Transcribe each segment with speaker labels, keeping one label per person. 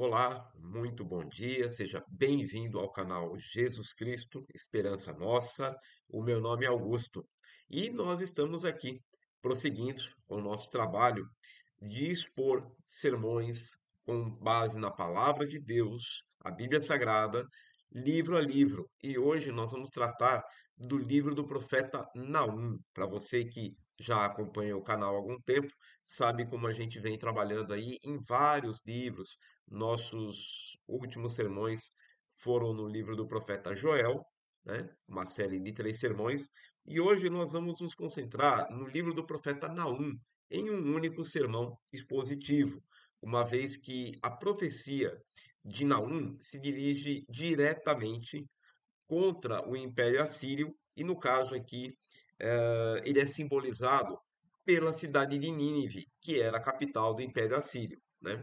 Speaker 1: Olá, muito bom dia, seja bem-vindo ao canal Jesus Cristo, Esperança Nossa. O meu nome é Augusto e nós estamos aqui prosseguindo com o nosso trabalho de expor sermões com base na palavra de Deus, a Bíblia Sagrada, livro a livro. E hoje nós vamos tratar do livro do profeta Naum. Para você que já acompanha o canal há algum tempo, sabe como a gente vem trabalhando aí em vários livros. Nossos últimos sermões foram no livro do profeta Joel, né? Uma série de 3 sermões. E hoje nós vamos nos concentrar no livro do profeta Naum, em um único sermão expositivo, uma vez que a profecia de Naum se dirige diretamente contra o Império Assírio, e no caso aqui, ele é simbolizado pela cidade de Nínive, que era a capital do Império Assírio, né?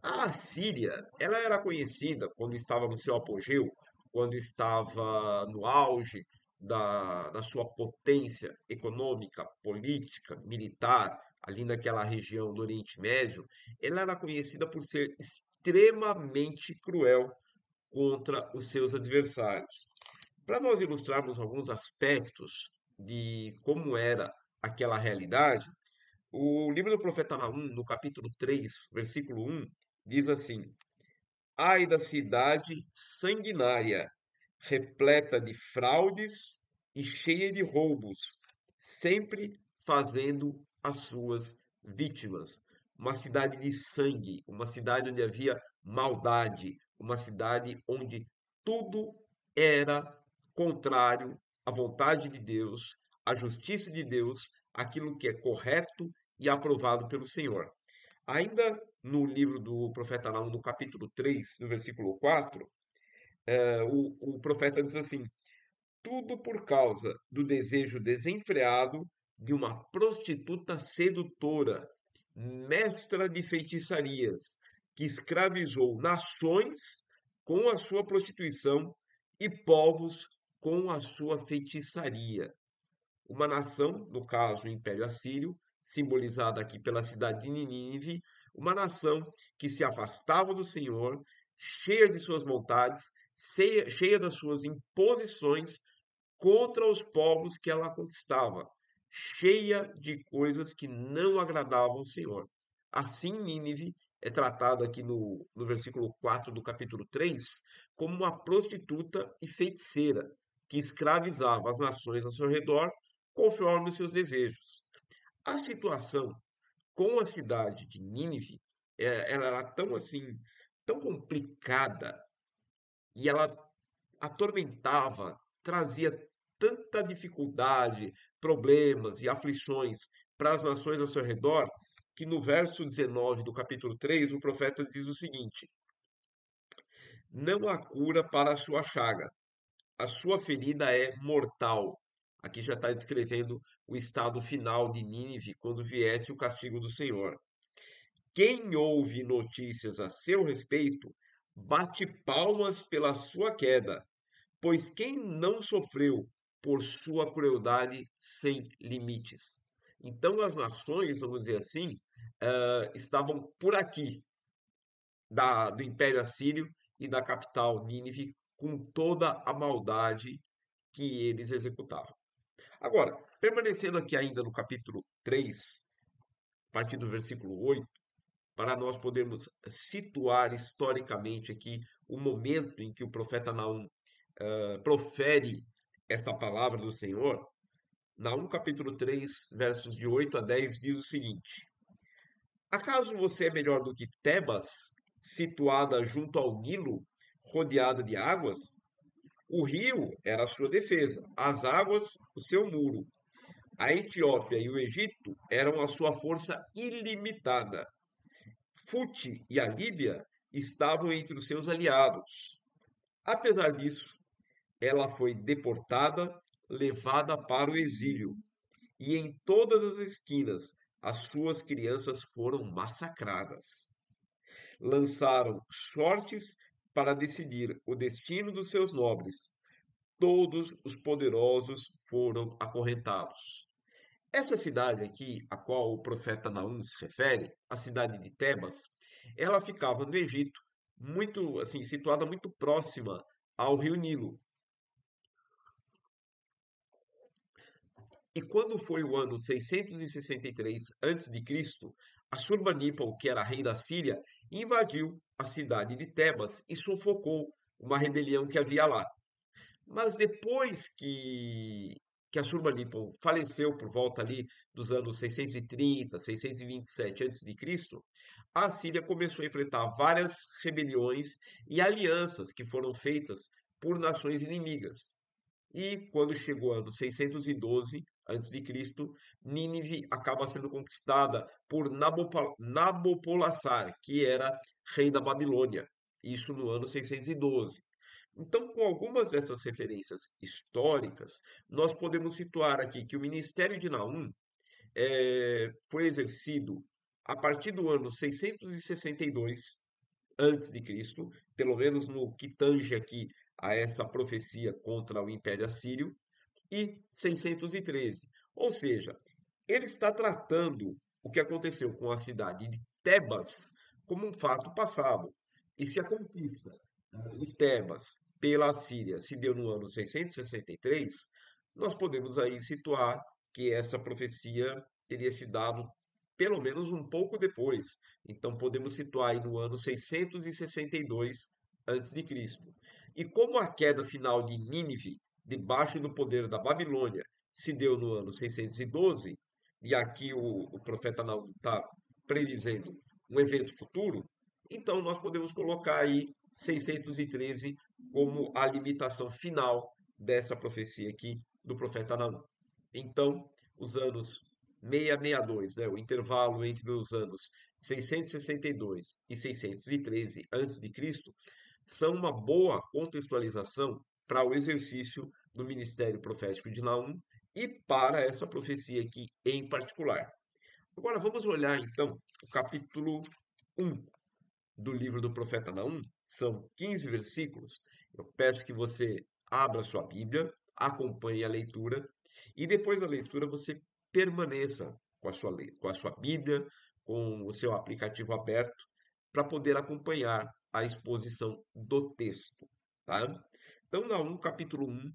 Speaker 1: A Assíria, ela era conhecida quando estava no seu apogeu, quando estava no auge da sua potência econômica, política, militar, ali naquela região do Oriente Médio. Ela era conhecida por ser extremamente cruel contra os seus adversários. Para nós ilustrarmos alguns aspectos de como era aquela realidade, o livro do profeta Naum, no capítulo 3, versículo 1, diz assim: Ai da cidade sanguinária, repleta de fraudes e cheia de roubos, sempre fazendo as suas vítimas. Uma cidade de sangue, uma cidade onde havia maldade, uma cidade onde tudo era contrário à vontade de Deus, à justiça de Deus, aquilo que é correto e aprovado pelo Senhor. Ainda no livro do profeta Naum, no capítulo 3, no versículo 4, o profeta diz assim: tudo por causa do desejo desenfreado de uma prostituta sedutora, mestra de feitiçarias, que escravizou nações com a sua prostituição e povos com a sua feitiçaria. Uma nação, no caso o Império Assírio, simbolizada aqui pela cidade de Nínive, uma nação que se afastava do Senhor, cheia de suas vontades, cheia das suas imposições contra os povos que ela conquistava, cheia de coisas que não agradavam ao Senhor. Assim, Nínive é tratada aqui no versículo 4 do capítulo 3 como uma prostituta e feiticeira que escravizava as nações ao seu redor conforme os seus desejos. A situação com a cidade de Nínive, ela era tão assim, tão complicada e ela atormentava, trazia tanta dificuldade, problemas e aflições para as nações ao seu redor, que no verso 19 do capítulo 3 o profeta diz o seguinte: Não há cura para a sua chaga, a sua ferida é mortal. Aqui já está descrevendo o estado final de Nínive quando viesse o castigo do Senhor. Quem ouve notícias a seu respeito, bate palmas pela sua queda, pois quem não sofreu por sua crueldade sem limites? Então as nações, vamos dizer assim, estavam por aqui do Império Assírio e da capital Nínive com toda a maldade que eles executavam. Agora, permanecendo aqui ainda no capítulo 3, a partir do versículo 8, para nós podermos situar historicamente aqui o momento em que o profeta Naum profere essa palavra do Senhor, Naum capítulo 3, versos de 8 a 10, diz o seguinte: Acaso você é melhor do que Tebas, situada junto ao Nilo, rodeada de águas? O rio era a sua defesa, as águas o seu muro. A Etiópia e o Egito eram a sua força ilimitada. Fute e a Líbia estavam entre os seus aliados. Apesar disso, ela foi deportada, levada para o exílio, e em todas as esquinas as suas crianças foram massacradas. Lançaram sortes para decidir o destino dos seus nobres. Todos os poderosos foram acorrentados. Essa cidade aqui, a qual o profeta Naum se refere, a cidade de Tebas, ela ficava no Egito, muito, assim, situada muito próxima ao rio Nilo. E quando foi o ano 663 a.C., Assurbanipal, que era rei da Síria, invadiu a cidade de Tebas e sufocou uma rebelião que havia lá. Mas depois que Assurbanipal faleceu por volta ali dos anos 630, 627 a.C., a Síria começou a enfrentar várias rebeliões e alianças que foram feitas por nações inimigas. E quando chegou o ano 612 a.C., Nínive acaba sendo conquistada por Nabopolassar, que era rei da Babilônia. Isso no ano 612. Então, com algumas dessas referências históricas, nós podemos situar aqui que o ministério de Naum foi exercido a partir do ano 662 antes de Cristo, pelo menos no que tange aqui a essa profecia contra o Império Assírio, e 613. Ou seja, ele está tratando o que aconteceu com a cidade de Tebas como um fato passado. E se a conquista de Tebas pela Assíria se deu no ano 663, nós podemos aí situar que essa profecia teria se dado pelo menos um pouco depois. Então podemos situar aí no ano 662 a.C. E como a queda final de Nínive, debaixo do poder da Babilônia, se deu no ano 612, e aqui o profeta Naum está predizendo um evento futuro, então nós podemos colocar aí 613 como a limitação final dessa profecia aqui do profeta Naum. Então, os anos 662, né, o intervalo entre os anos 662 e 613 a.C., são uma boa contextualização para o exercício do ministério profético de Naum e para essa profecia aqui em particular. Agora vamos olhar então o capítulo 1 do livro do profeta Naum, são 15 versículos. Eu peço que você abra sua Bíblia, acompanhe a leitura e depois da leitura você permaneça com a sua Bíblia, com o seu aplicativo aberto, para poder acompanhar a exposição do texto. Tá? Então, Naum, capítulo 1,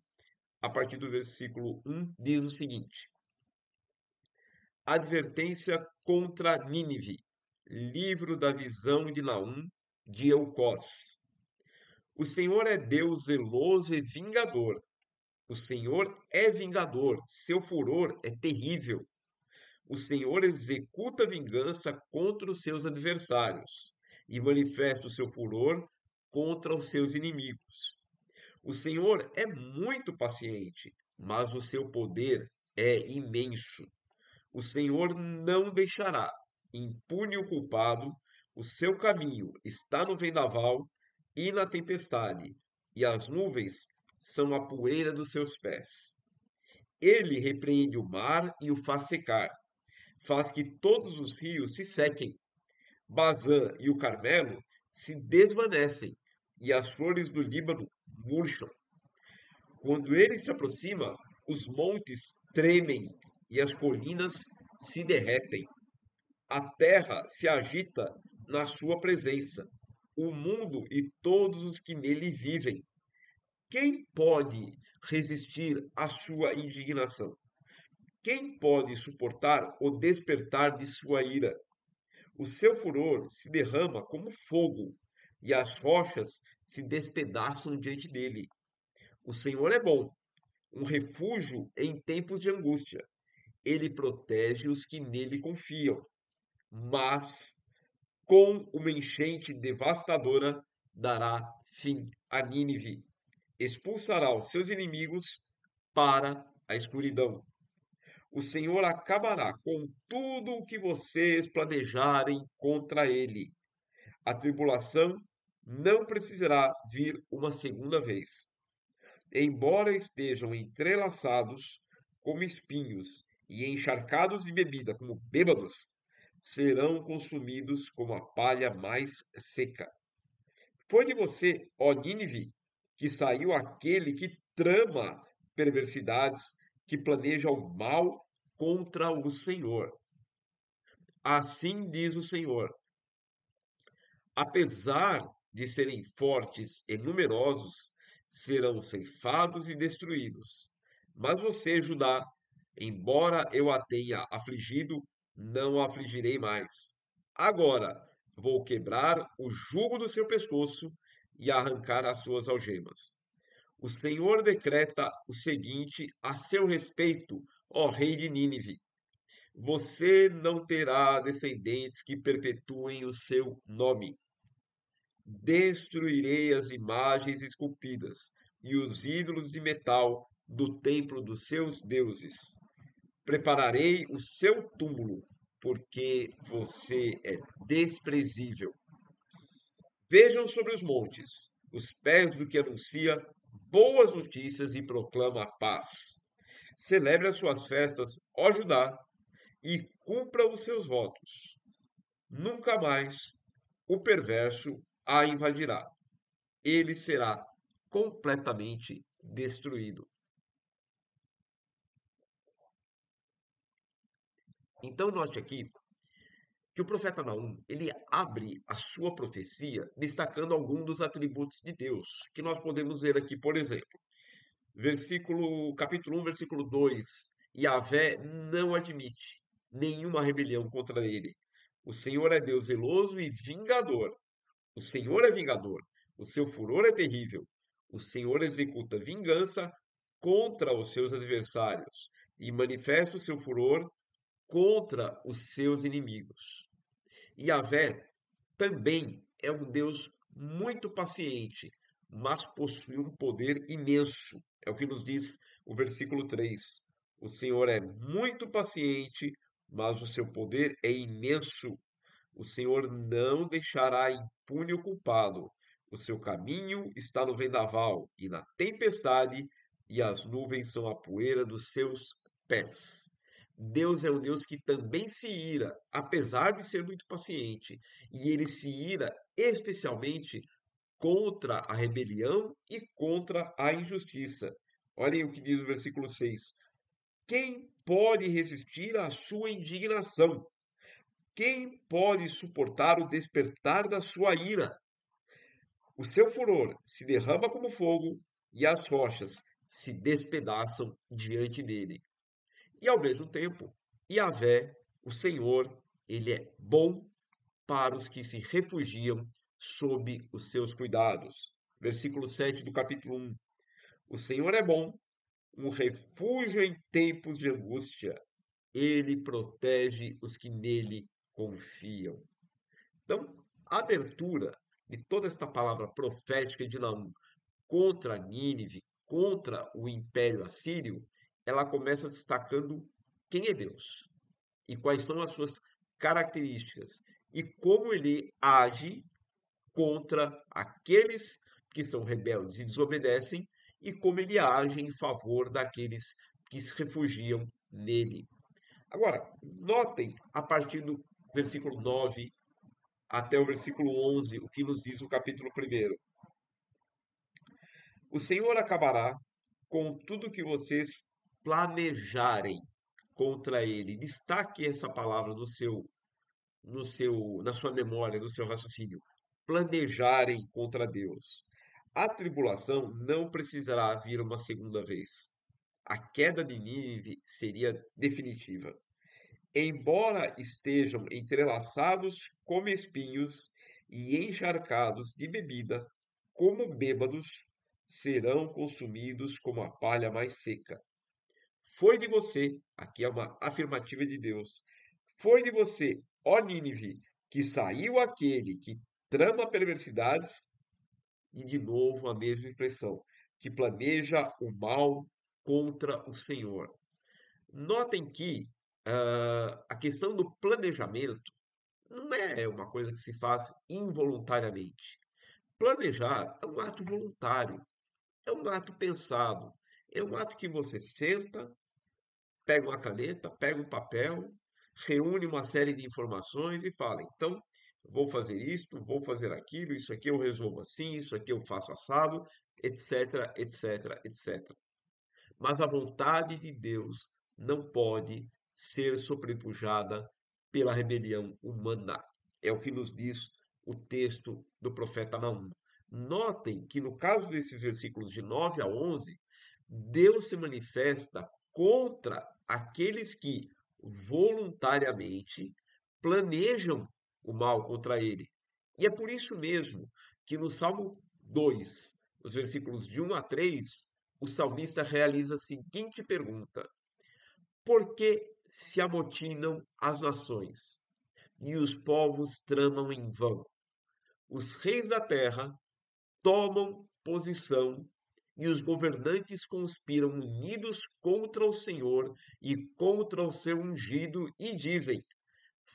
Speaker 1: a partir do versículo 1, diz o seguinte: Advertência contra Nínive, livro da visão de Naum, de Elcós. O Senhor é Deus zeloso e vingador. O Senhor é vingador, seu furor é terrível. O Senhor executa vingança contra os seus adversários e manifesta o seu furor contra os seus inimigos. O Senhor é muito paciente, mas o seu poder é imenso. O Senhor não deixará impune o culpado, o seu caminho está no vendaval e na tempestade, e as nuvens são a poeira dos seus pés. Ele repreende o mar e o faz secar, faz que todos os rios se sequem. Bazã e o Carmelo se desvanecem, e as flores do Líbano murcham. Quando ele se aproxima, os montes tremem e as colinas se derretem. A terra se agita na sua presença, o mundo e todos os que nele vivem. Quem pode resistir à sua indignação? Quem pode suportar o despertar de sua ira? O seu furor se derrama como fogo, e as rochas se despedaçam diante dele. O Senhor é bom, um refúgio em tempos de angústia. Ele protege os que nele confiam, mas com uma enchente devastadora dará fim a Nínive. Expulsará os seus inimigos para a escuridão. O Senhor acabará com tudo o que vocês planejarem contra ele. A tribulação não precisará vir uma segunda vez. Embora estejam entrelaçados como espinhos e encharcados de bebida como bêbados, serão consumidos como a palha mais seca. Foi de você, ó Nínive, que saiu aquele que trama perversidades, que planeja o mal contra o Senhor. Assim diz o Senhor: apesar de serem fortes e numerosos, serão ceifados e destruídos. Mas você, Judá, embora eu a tenha afligido, não a afligirei mais. Agora vou quebrar o jugo do seu pescoço e arrancar as suas algemas. O Senhor decreta o seguinte a seu respeito, ó rei de Nínive: você não terá descendentes que perpetuem o seu nome. Destruirei as imagens esculpidas e os ídolos de metal do templo dos seus deuses. Prepararei o seu túmulo, porque você é desprezível. Vejam sobre os montes, os pés do que anuncia boas notícias e proclama a paz. Celebre as suas festas, ó Judá, e cumpra os seus votos. Nunca mais o perverso a invadirá. Ele será completamente destruído. Então note aqui que o profeta Naum, ele abre a sua profecia destacando alguns dos atributos de Deus, que nós podemos ver aqui, por exemplo, capítulo 1, versículo 2: Yahvé não admite nenhuma rebelião contra ele. O Senhor é Deus zeloso e vingador. O Senhor é vingador. O seu furor é terrível. O Senhor executa vingança contra os seus adversários e manifesta o seu furor contra os seus inimigos. Yahvé também é um Deus muito paciente, mas possui um poder imenso. É o que nos diz o versículo 3. O Senhor é muito paciente, mas o seu poder é imenso. O Senhor não deixará impune o culpado. O seu caminho está no vendaval e na tempestade, e as nuvens são a poeira dos seus pés. Deus é um Deus que também se ira, apesar de ser muito paciente, e ele se ira especialmente contra a rebelião e contra a injustiça. Olhem o que diz o versículo 6. Quem pode resistir à sua indignação? Quem pode suportar o despertar da sua ira? O seu furor se derrama como fogo e as rochas se despedaçam diante dele. E ao mesmo tempo, Yahvé, o Senhor, ele é bom para os que se refugiam sob os seus cuidados. Versículo 7 do capítulo 1. O Senhor é bom, um refúgio em tempos de angústia. Ele protege os que nele confiam. Então, a abertura de toda esta palavra profética de Naum contra Nínive, contra o Império Assírio, ela começa destacando quem é Deus e quais são as suas características e como ele age contra aqueles que são rebeldes e desobedecem e como ele age em favor daqueles que se refugiam nele. Agora, notem a partir do versículo 9 até o versículo 11, o que nos diz o capítulo 1. O Senhor acabará com tudo que vocês planejarem contra ele. Destaque essa palavra na sua memória, no seu raciocínio. Planejarem contra Deus. A tribulação não precisará vir uma segunda vez. A queda de Nínive seria definitiva. Embora estejam entrelaçados como espinhos e encharcados de bebida, como bêbados, serão consumidos como a palha mais seca. Foi de você, aqui é uma afirmativa de Deus, foi de você, ó Nínive, que saiu aquele que trama perversidades, e de novo a mesma expressão, que planeja o mal contra o Senhor. Notem que a questão do planejamento não é uma coisa que se faz involuntariamente. Planejar é um ato voluntário, é um ato pensado, é um ato que você senta, pega uma caneta, pega um papel, reúne uma série de informações e fala: então, vou fazer isto, vou fazer aquilo, isso aqui eu resolvo assim, isso aqui eu faço assado, etc, etc, etc. Mas a vontade de Deus não pode ser sobrepujada pela rebelião humana. É o que nos diz o texto do profeta Naum. Notem que no caso desses versículos de 9 a 11, Deus se manifesta contra aqueles que voluntariamente planejam o mal contra ele. E é por isso mesmo que no Salmo 2, os versículos de 1 a 3, o salmista realiza a seguinte pergunta: por que se amotinam as nações e os povos tramam em vão? Os reis da terra tomam posição e os governantes conspiram unidos contra o Senhor e contra o seu ungido e dizem: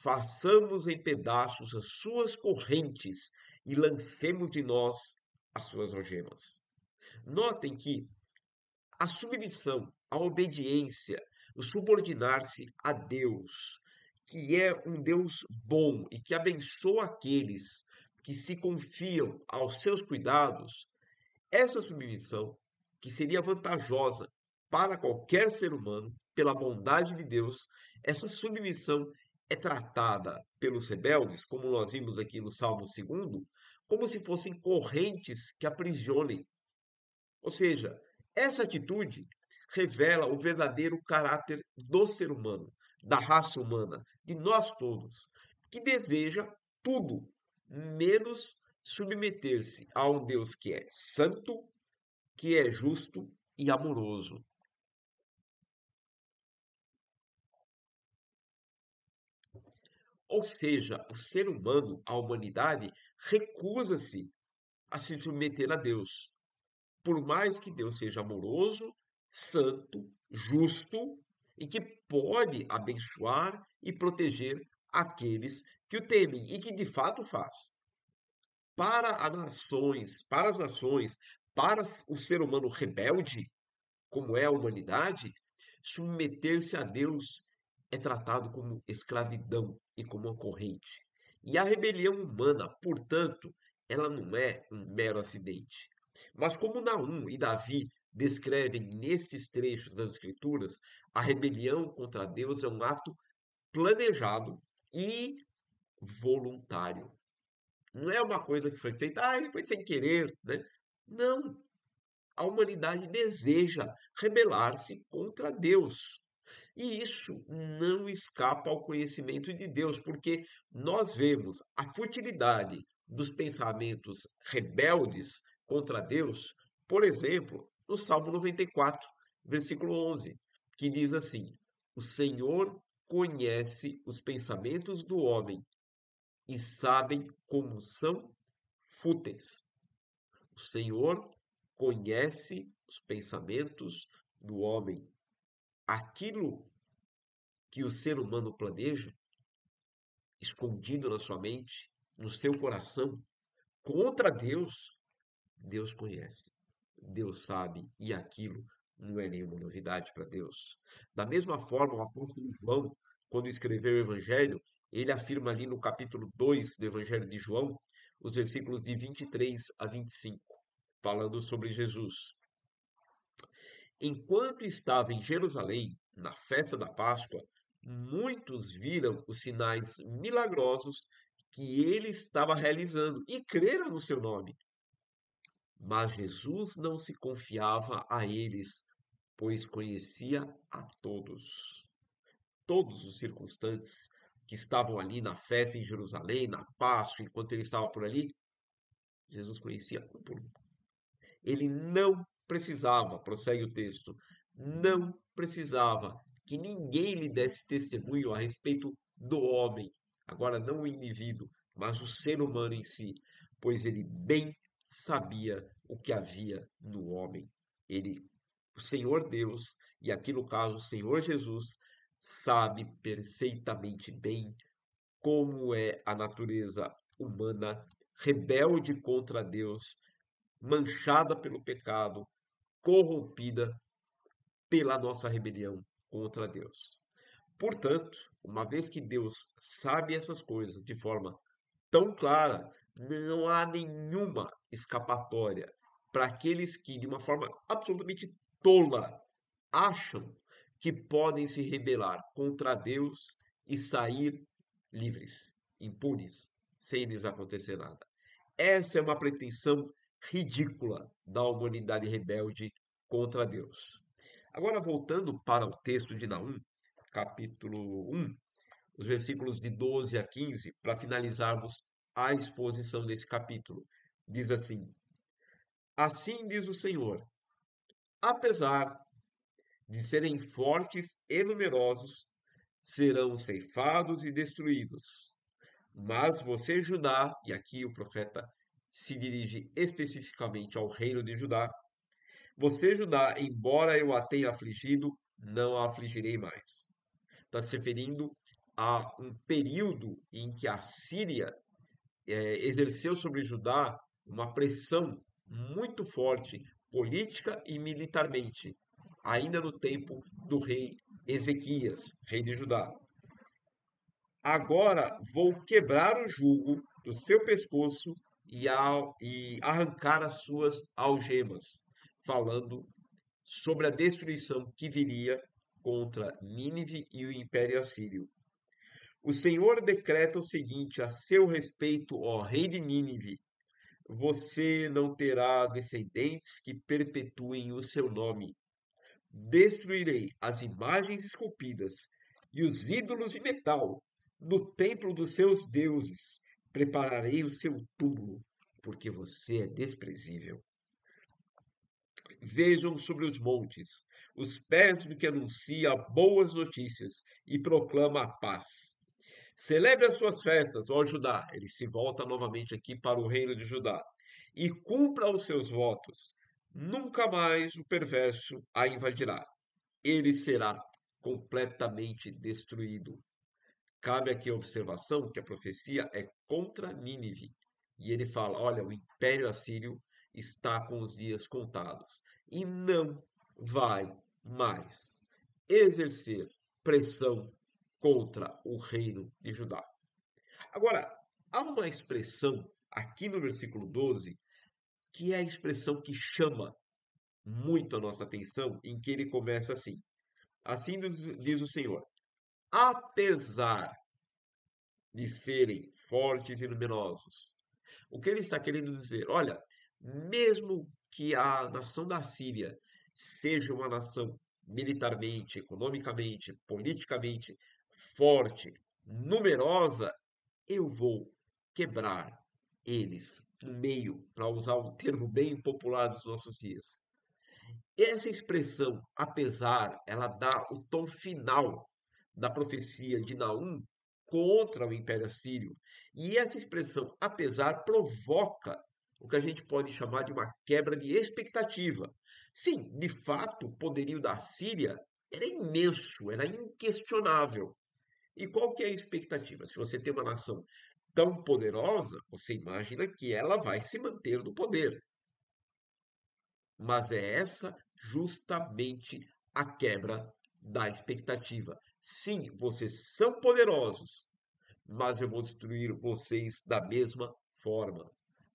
Speaker 1: façamos em pedaços as suas correntes e lancemos de nós as suas algemas. Notem que a submissão, a obediência, o subordinar-se a Deus, que é um Deus bom e que abençoa aqueles que se confiam aos seus cuidados, essa submissão, que seria vantajosa para qualquer ser humano, pela bondade de Deus, essa submissão é tratada pelos rebeldes, como nós vimos aqui no Salmo 2, como se fossem correntes que aprisionem. Ou seja, essa atitude revela o verdadeiro caráter do ser humano, da raça humana, de nós todos, que deseja tudo menos submeter-se a um Deus que é santo, que é justo e amoroso. Ou seja, o ser humano, a humanidade, recusa-se a se submeter a Deus. Por mais que Deus seja amoroso, santo, justo e que pode abençoar e proteger aqueles que o temem e que de fato faz. Para as nações, para o ser humano rebelde, como é a humanidade, submeter-se a Deus é tratado como escravidão e como uma corrente. E a rebelião humana, portanto, ela não é um mero acidente. Mas como Naum e Davi descrevem nestes trechos das Escrituras, a rebelião contra Deus é um ato planejado e voluntário. Não é uma coisa que foi feita, foi sem querer, né? Não, a humanidade deseja rebelar-se contra Deus. E isso não escapa ao conhecimento de Deus, porque nós vemos a futilidade dos pensamentos rebeldes contra Deus, por exemplo, no Salmo 94, versículo 11, que diz assim: o Senhor conhece os pensamentos do homem e sabe como são fúteis. O Senhor conhece os pensamentos do homem. Aquilo que o ser humano planeja, escondido na sua mente, no seu coração, contra Deus, Deus conhece. Deus sabe, e aquilo não é nenhuma novidade para Deus. Da mesma forma, o apóstolo João, quando escreveu o Evangelho, ele afirma ali no capítulo 2 do Evangelho de João, os versículos de 23 a 25, falando sobre Jesus. Enquanto estava em Jerusalém, na festa da Páscoa, muitos viram os sinais milagrosos que ele estava realizando e creram no seu nome. Mas Jesus não se confiava a eles, pois conhecia a todos. Todos os circunstantes que estavam ali na festa em Jerusalém, na Páscoa, enquanto ele estava por ali, Jesus conhecia um por um. Ele não precisava, prossegue o texto, não precisava que ninguém lhe desse testemunho a respeito do homem, agora não o indivíduo, mas o ser humano em si, pois ele bem sabia o que havia no homem. Ele, o Senhor Deus, e aqui no caso o Senhor Jesus, sabe perfeitamente bem como é a natureza humana rebelde contra Deus, manchada pelo pecado, corrompida pela nossa rebelião contra Deus. Portanto, uma vez que Deus sabe essas coisas de forma tão clara, não há nenhuma escapatória para aqueles que, de uma forma absolutamente tola, acham que podem se rebelar contra Deus e sair livres, impunes, sem lhes acontecer nada. Essa é uma pretensão ridícula da humanidade rebelde contra Deus. Agora, voltando para o texto de Naum, capítulo 1, os versículos de 12 a 15, para finalizarmos a exposição desse capítulo. Diz assim: Assim diz o Senhor, apesar de serem fortes e numerosos, serão ceifados e destruídos. Mas você, Judá, e aqui o profeta se dirige especificamente ao reino de Judá, você, Judá, embora eu a tenha afligido, não a afligirei mais. Está se referindo a um período em que a Síria exerceu sobre Judá uma pressão muito forte, política e militarmente, ainda no tempo do rei Ezequias, rei de Judá. Agora vou quebrar o jugo do seu pescoço e arrancar as suas algemas, falando sobre a destruição que viria contra Nínive e o Império Assírio. O Senhor decreta o seguinte a seu respeito, ó rei de Nínive: você não terá descendentes que perpetuem o seu nome. Destruirei as imagens esculpidas e os ídolos de metal no templo dos seus deuses. Prepararei o seu túmulo, porque você é desprezível. Vejam sobre os montes os pés do que anuncia boas notícias e proclama a paz. Celebre as suas festas, ó Judá. Ele se volta novamente aqui para o reino de Judá. E cumpra os seus votos. Nunca mais o perverso a invadirá. Ele será completamente destruído. Cabe aqui a observação que a profecia é contra Nínive. E ele fala: olha, o império assírio está com os dias contados e não vai mais exercer pressão contra o reino de Judá. Agora, há uma expressão aqui no versículo 12 que é a expressão que chama muito a nossa atenção, em que ele começa assim: Assim diz o Senhor, apesar de serem fortes e numerosos. O que ele está querendo dizer? Olha, mesmo que a nação da Síria seja uma nação militarmente, economicamente, politicamente forte, numerosa, eu vou quebrar eles no meio, para usar um termo bem popular dos nossos dias. Essa expressão, apesar, ela dá o tom final da profecia de Naum contra o Império Assírio. E essa expressão, apesar, provoca o que a gente pode chamar de uma quebra de expectativa. Sim, de fato, o poderio da Síria era imenso, era inquestionável. E qual que é a expectativa? Se você tem uma nação tão poderosa, você imagina que ela vai se manter no poder. Mas é essa justamente a quebra da expectativa. Sim, vocês são poderosos, mas eu vou destruir vocês da mesma forma.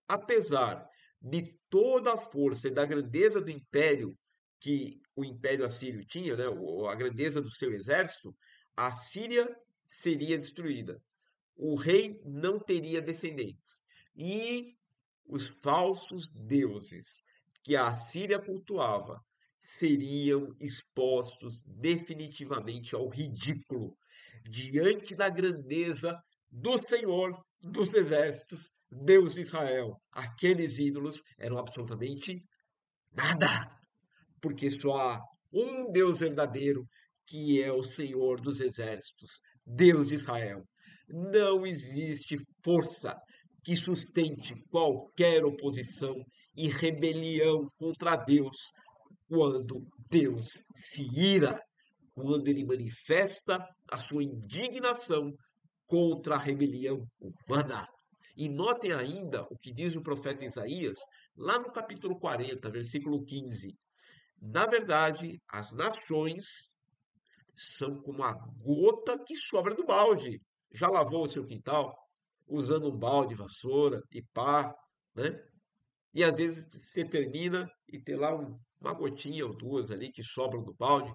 Speaker 1: Apesar de toda a força e da grandeza do império que o Império Assírio tinha, né, a grandeza do seu exército, a Síria seria destruída. O rei não teria descendentes. E os falsos deuses que a Assíria cultuava seriam expostos definitivamente ao ridículo diante da grandeza do Senhor dos exércitos, Deus de Israel. Aqueles ídolos eram absolutamente nada, porque só há um Deus verdadeiro, que é o Senhor dos exércitos, Deus de Israel. Não existe força que sustente qualquer oposição e rebelião contra Deus quando Deus se ira, quando ele manifesta a sua indignação contra a rebelião humana. E notem ainda o que diz o profeta Isaías, lá no capítulo 40, versículo 15. Na verdade, as nações são como a gota que sobra do balde. Já lavou o seu quintal? Usando um balde, vassoura e pá, né? E às vezes você termina e tem lá uma gotinha ou duas ali que sobram do balde.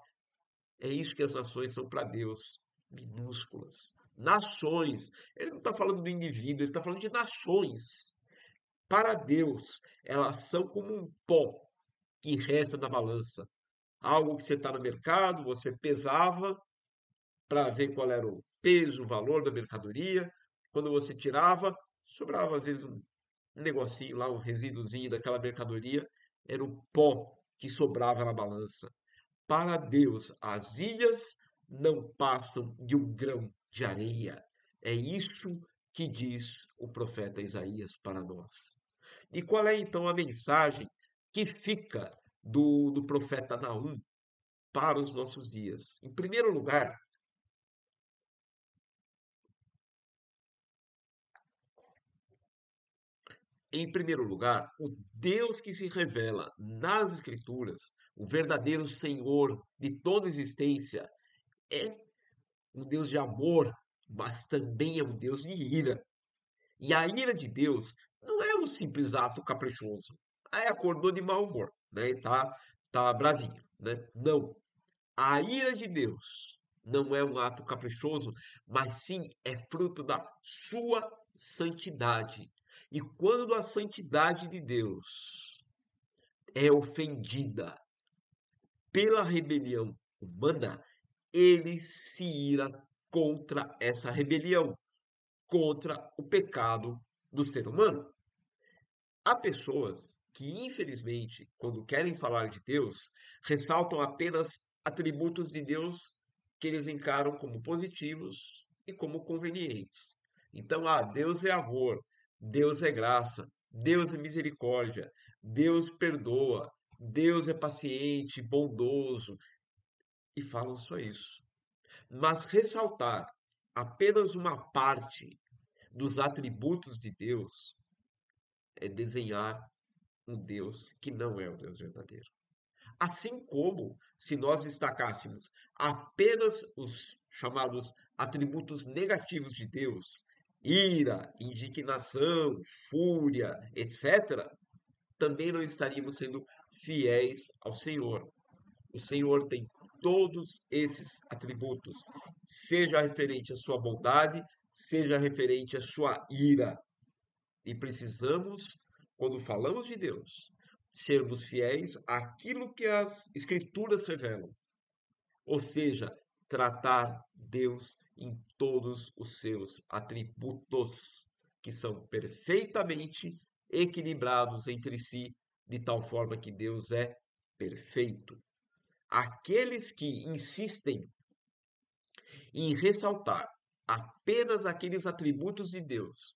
Speaker 1: É isso que as nações são para Deus, minúsculas. Nações. Ele não está falando do indivíduo, ele está falando de nações. Para Deus, elas são como um pó que resta na balança. Algo que você está no mercado, você pesava para ver qual era o peso, o valor da mercadoria. Quando você tirava, sobrava às vezes um negocinho lá, um resíduozinho daquela mercadoria, era o pó que sobrava na balança. Para Deus, as ilhas não passam de um grão de areia. É isso que diz o profeta Isaías para nós. E qual é então a mensagem que fica do profeta Naum para os nossos dias? Em primeiro lugar, o Deus que se revela nas Escrituras, o verdadeiro Senhor de toda existência, é um Deus de amor, mas também é um Deus de ira. E a ira de Deus não é um simples ato caprichoso. Aí acordou de mau humor, né? E tá bravinho, né? Não. A ira de Deus não é um ato caprichoso, mas sim é fruto da sua santidade. E quando a santidade de Deus é ofendida pela rebelião humana, ele se ira contra essa rebelião, contra o pecado do ser humano. Há pessoas que, infelizmente, quando querem falar de Deus, ressaltam apenas atributos de Deus que eles encaram como positivos e como convenientes. Então, Deus é amor, Deus é graça, Deus é misericórdia, Deus perdoa, Deus é paciente, bondoso, e falam só isso. Mas ressaltar apenas uma parte dos atributos de Deus é desenhar um Deus que não é o Deus verdadeiro. Assim como se nós destacássemos apenas os chamados atributos negativos de Deus, ira, indignação, fúria, etc., também não estaríamos sendo fiéis ao Senhor. O Senhor tem todos esses atributos, seja referente à sua bondade, seja referente à sua ira. E precisamos, quando falamos de Deus, sermos fiéis àquilo que as Escrituras revelam. Ou seja, tratar Deus em todos os seus atributos, que são perfeitamente equilibrados entre si, de tal forma que Deus é perfeito. Aqueles que insistem em ressaltar apenas aqueles atributos de Deus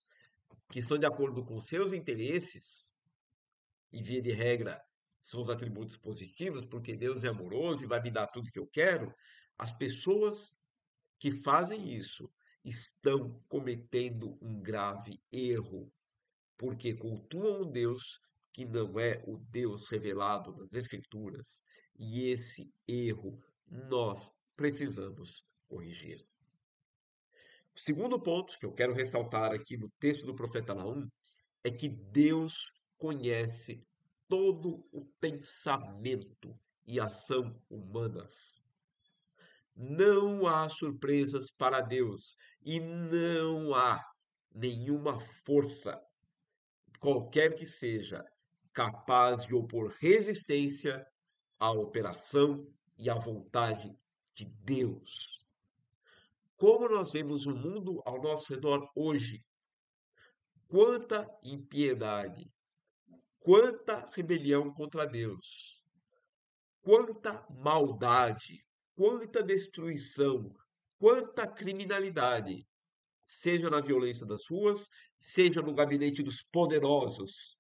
Speaker 1: que estão de acordo com seus interesses, e via de regra são os atributos positivos, porque Deus é amoroso e vai me dar tudo que eu quero, as pessoas que fazem isso estão cometendo um grave erro, porque cultuam um Deus que não é o Deus revelado nas Escrituras, e esse erro nós precisamos corrigir. O segundo ponto que eu quero ressaltar aqui no texto do profeta Naum é que Deus conhece todo o pensamento e ação humanas. Não há surpresas para Deus e não há nenhuma força, qualquer que seja, capaz de opor resistência à operação e à vontade de Deus. Como nós vemos o mundo ao nosso redor hoje, quanta impiedade, quanta rebelião contra Deus, quanta maldade, quanta destruição, quanta criminalidade, seja na violência das ruas, seja no gabinete dos poderosos,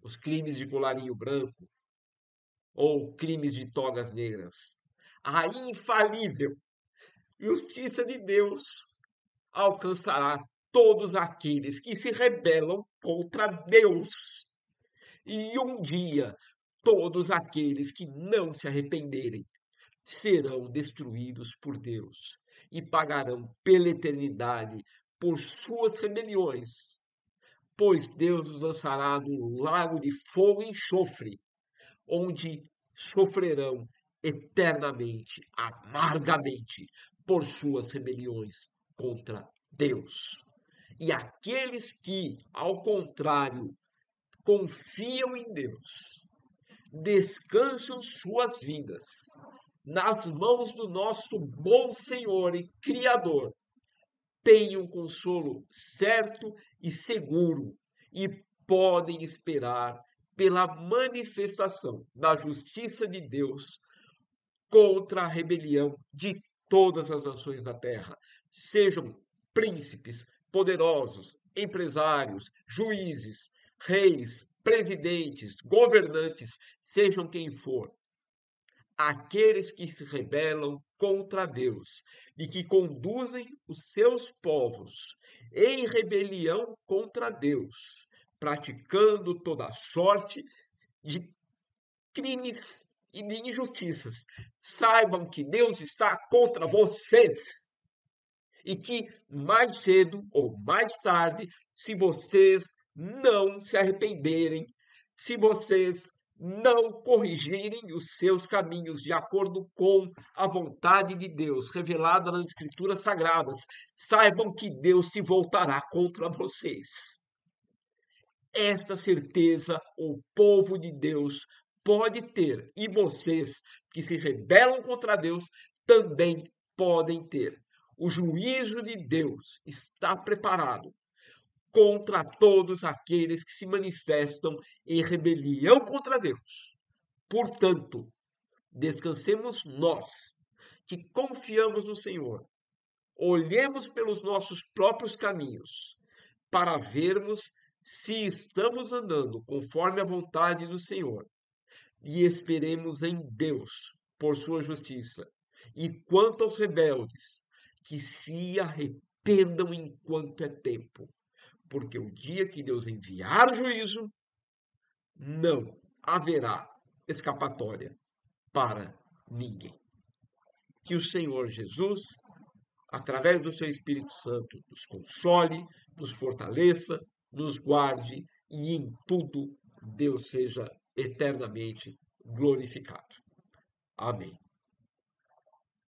Speaker 1: os crimes de colarinho branco ou crimes de togas negras. A infalível justiça de Deus alcançará todos aqueles que se rebelam contra Deus. E um dia, todos aqueles que não se arrependerem serão destruídos por Deus e pagarão pela eternidade por suas rebeliões, pois Deus os lançará no lago de fogo e enxofre, onde sofrerão eternamente, amargamente, por suas rebeliões contra Deus. E aqueles que, ao contrário, confiam em Deus, descansam suas vidas nas mãos do nosso bom Senhor e Criador, têm um consolo certo e seguro e podem esperar pela manifestação da justiça de Deus contra a rebelião de todas as nações da terra, sejam príncipes, poderosos, empresários, juízes, reis, presidentes, governantes, sejam quem for, aqueles que se rebelam contra Deus e que conduzem os seus povos em rebelião contra Deus, praticando toda sorte de crimes e de injustiças. Saibam que Deus está contra vocês e que mais cedo ou mais tarde, se vocês não se arrependerem, se vocês não corrigirem os seus caminhos de acordo com a vontade de Deus revelada nas Escrituras Sagradas, saibam que Deus se voltará contra vocês. Esta certeza o povo de Deus pode ter, e vocês que se rebelam contra Deus também podem ter. O juízo de Deus está preparado contra todos aqueles que se manifestam em rebelião contra Deus. Portanto, descansemos nós, que confiamos no Senhor, olhemos pelos nossos próprios caminhos, para vermos se estamos andando conforme a vontade do Senhor, e esperemos em Deus por sua justiça. E quanto aos rebeldes, que se arrependam enquanto é tempo, porque o dia que Deus enviar o juízo, não haverá escapatória para ninguém. Que o Senhor Jesus, através do seu Espírito Santo, nos console, nos fortaleça, nos guarde e em tudo Deus seja eternamente glorificado. Amém.